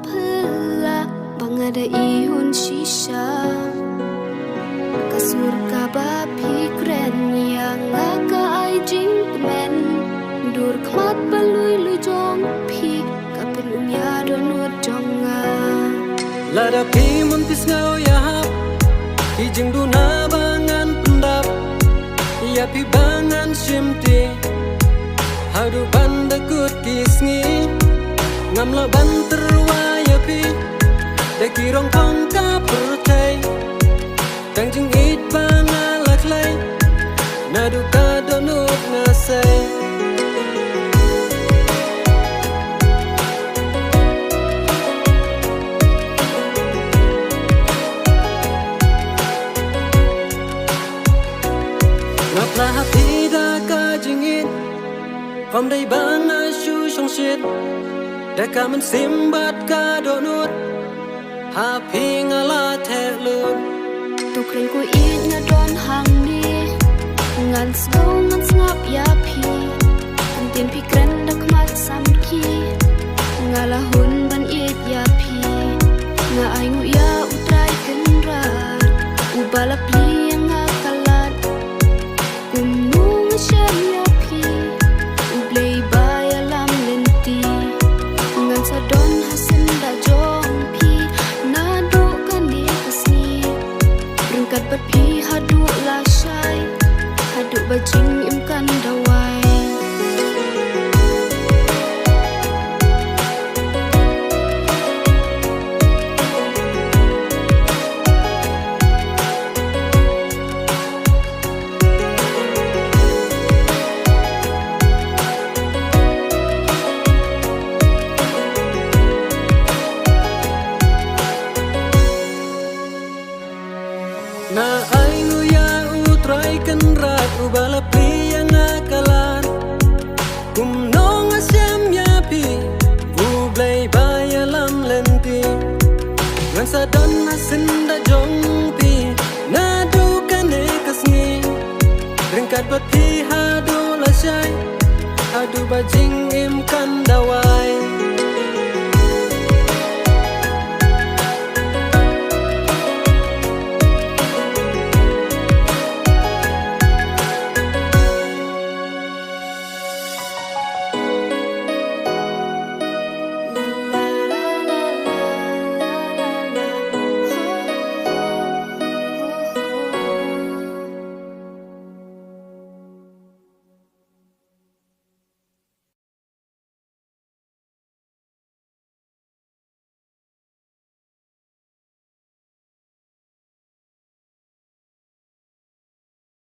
pela bangada ihun shisha kasur kaba pikren yang ngaka ai jing men dur khmat balui lu jong pi kapelum ya donut jonga lada pi muntis ngau ya hap hi jing du na bangan pendap ya pi bangan shimti hadu banda kut kisngi ngamla banter waya pi dekirong kong ka percay tang jing it bangalak lay nadu ka donut ngasay ngapla hapi da ka jingin From day bang shu shong shit da ka man simbat ka donut hapi ngala telun tukren ku it na don hang ni ngan slow ngan ngap ya pi antin pi kren da khmat sam ki ngala hun ban it ya pi nga ai ngu ya utrai ken ra u bala pli yang ngakalat umnu ngashem ya pi u blay bay alam lenti ngan sa don hasen da jong pi na do kan ni kasni ringkat bat pi hadu la shai hadu bajing imkan dawai na ay nguya utray kan rat ubala pi yang akalan kumnong asyam yapi ublay bayalam lenti ngan sa don asin da jong pi nadu kane kasngi ringkat bat pi hadu la shay hadu bajing im ka